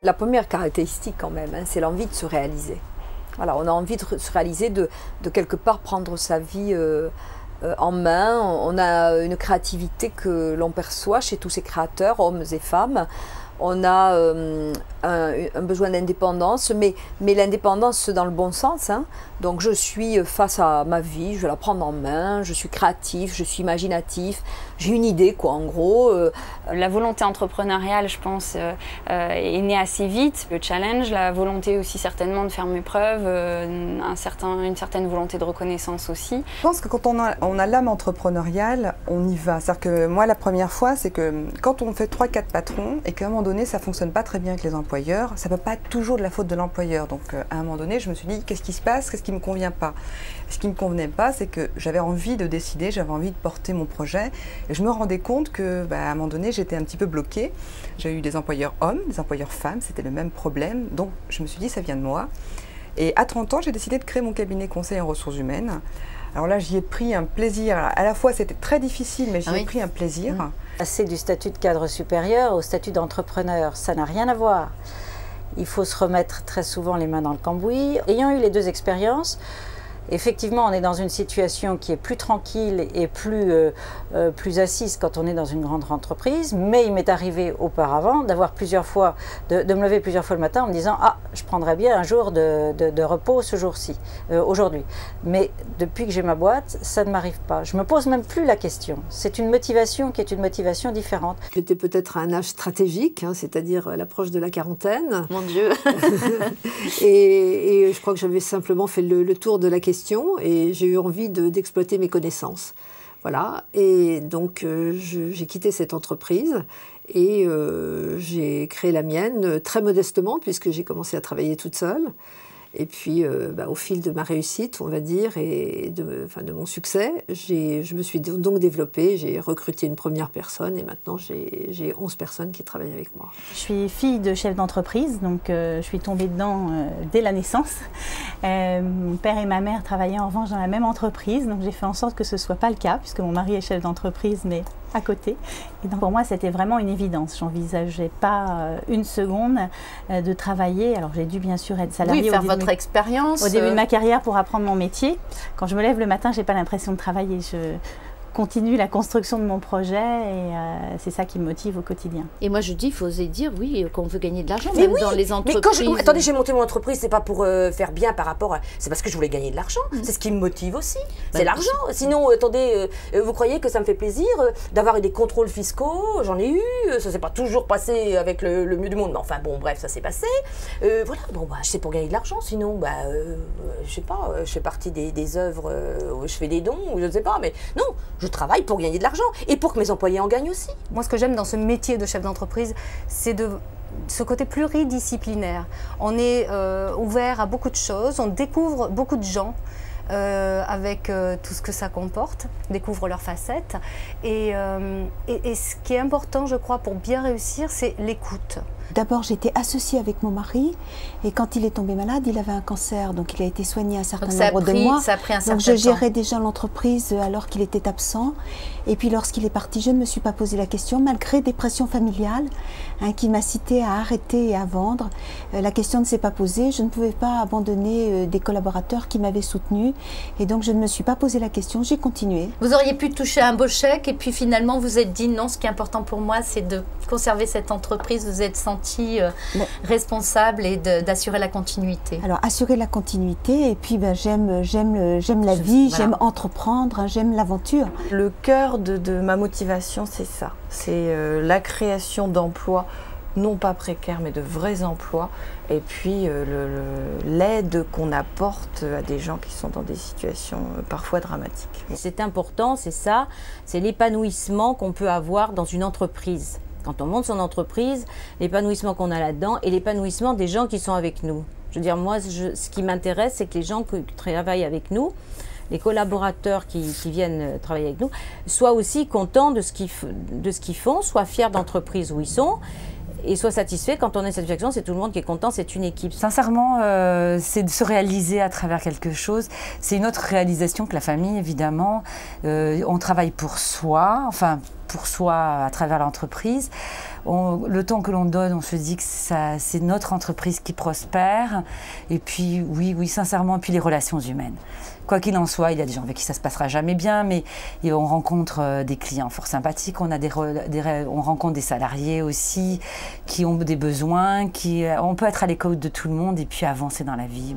La première caractéristique quand même, c'est l'envie de se réaliser. Voilà, on a envie de se réaliser, de quelque part prendre sa vie en main. On a une créativité que l'on perçoit chez tous ces créateurs, hommes et femmes. On a un besoin d'indépendance, mais l'indépendance dans le bon sens. Donc je suis face à ma vie, je vais la prendre en main, je suis créatif, je suis imaginatif, j'ai une idée quoi en gros. La volonté entrepreneuriale, je pense, est née assez vite. Le challenge, la volonté aussi certainement de faire mes preuves, une certaine volonté de reconnaissance aussi. Je pense que quand on a l'âme entrepreneuriale, on y va. C'est-à-dire que moi, la première fois, c'est que quand on fait 3-4 patrons et qu'à un moment donné, ça ne fonctionne pas très bien avec les employeurs, ça ne peut pas être toujours de la faute de l'employeur. Donc à un moment donné, je me suis dit, qu'est-ce qui se passe? Qu'est-ce qui ne me convient pas? Ce qui ne me convenait pas, c'est que j'avais envie de décider, j'avais envie de porter mon projet. Et je me rendais compte que, à un moment donné, j'étais un petit peu bloquée. J'ai eu des employeurs hommes, des employeurs femmes, c'était le même problème. Donc je me suis dit, ça vient de moi. Et à 30 ans, j'ai décidé de créer mon cabinet conseil en ressources humaines. Alors là, j'y ai pris un plaisir. À la fois, c'était très difficile, mais j'y ai pris un plaisir. Passer du statut de cadre supérieur au statut d'entrepreneur, ça n'a rien à voir. Il faut se remettre très souvent les mains dans le cambouis. Ayant eu les deux expériences, effectivement, on est dans une situation qui est plus tranquille et plus assise quand on est dans une grande entreprise, mais il m'est arrivé auparavant d'avoir plusieurs fois, de me lever plusieurs fois le matin en me disant « Ah, je prendrais bien un jour de repos ce jour-ci, aujourd'hui ». Mais depuis que j'ai ma boîte, ça ne m'arrive pas. Je me pose même plus la question. C'est une motivation qui est une motivation différente. J'étais peut-être à un âge stratégique, c'est-à-dire l'approche de la quarantaine. Mon Dieu. et je crois que j'avais simplement fait le tour de la question et j'ai eu envie d'exploiter mes connaissances. Voilà, et donc j'ai quitté cette entreprise et j'ai créé la mienne très modestement puisque j'ai commencé à travailler toute seule. Et puis, au fil de ma réussite, on va dire, et de mon succès, je me suis donc développée, j'ai recruté une première personne et maintenant j'ai 11 personnes qui travaillent avec moi. Je suis fille de chef d'entreprise, donc je suis tombée dedans dès la naissance. Mon père et ma mère travaillaient en revanche dans la même entreprise, donc j'ai fait en sorte que ce ne soit pas le cas, puisque mon mari est chef d'entreprise, mais à côté. Et donc pour moi, c'était vraiment une évidence. J'envisageais pas une seconde de travailler. Alors j'ai dû bien sûr être salariée. Oui, faire votre expérience. Au début de ma carrière pour apprendre mon métier. Quand je me lève le matin, j'ai pas l'impression de travailler. Je continue la construction de mon projet et c'est ça qui me motive au quotidien. Et moi je dis, il faut oser dire oui, qu'on veut gagner de l'argent, même dans les entreprises. Mais attendez, j'ai monté mon entreprise, c'est pas pour faire bien par rapport à... C'est parce que je voulais gagner de l'argent, c'est ce qui me motive aussi, c'est l'argent. Sinon, attendez, vous croyez que ça me fait plaisir d'avoir des contrôles fiscaux? J'en ai eu, ça s'est pas toujours passé avec le mieux du monde, mais enfin bon, bref, ça s'est passé. Voilà, bon, c'est pour gagner de l'argent, sinon, je sais pas, je fais partie des œuvres où je fais des dons, ou je ne sais pas, mais non, je travaille pour gagner de l'argent et pour que mes employés en gagnent aussi. Moi, ce que j'aime dans ce métier de chef d'entreprise, c'est ce côté pluridisciplinaire. On est ouvert à beaucoup de choses, on découvre beaucoup de gens avec tout ce que ça comporte, découvre leurs facettes. Et ce qui est important, je crois, pour bien réussir, c'est l'écoute. D'abord, j'étais associée avec mon mari et quand il est tombé malade, il avait un cancer, donc il a été soigné un certain nombre de mois. Ça a pris un certain temps. Donc je gérais déjà l'entreprise alors qu'il était absent. Et puis lorsqu'il est parti, je ne me suis pas posé la question, malgré des pressions familiales qui m'incitaient à arrêter et à vendre. La question ne s'est pas posée. Je ne pouvais pas abandonner des collaborateurs qui m'avaient soutenue. Et donc je ne me suis pas posé la question, j'ai continué. Vous auriez pu toucher un beau chèque et puis finalement vous êtes dit non, ce qui est important pour moi, c'est de conserver cette entreprise. Vous êtes senti responsable et d'assurer la continuité. Alors assurer la continuité et puis j'aime la vie, j'aime entreprendre, j'aime l'aventure. Le cœur de ma motivation, c'est ça. C'est la création d'emplois, non pas précaires, mais de vrais emplois. Et puis l'aide qu'on apporte à des gens qui sont dans des situations parfois dramatiques. C'est important, c'est ça, c'est l'épanouissement qu'on peut avoir dans une entreprise. Quand on monte son entreprise, l'épanouissement qu'on a là-dedans et l'épanouissement des gens qui sont avec nous. Je veux dire, moi, ce qui m'intéresse, c'est que les gens qui travaillent avec nous, les collaborateurs qui viennent travailler avec nous, soient aussi contents de ce qu'ils font, soient fiers d'entreprise où ils sont et soient satisfaits. Quand on a cette satisfaction, c'est tout le monde qui est content, c'est une équipe. Sincèrement, c'est de se réaliser à travers quelque chose. C'est une autre réalisation que la famille, évidemment. On travaille pour soi, enfin pour soi à travers l'entreprise. le temps que l'on donne, on se dit que c'est notre entreprise qui prospère. Et puis, oui, sincèrement, puis les relations humaines. Quoi qu'il en soit, il y a des gens avec qui ça se passera jamais bien, mais on rencontre des clients fort sympathiques, on rencontre des salariés aussi qui ont des besoins, on peut être à l'écoute de tout le monde et puis avancer dans la vie.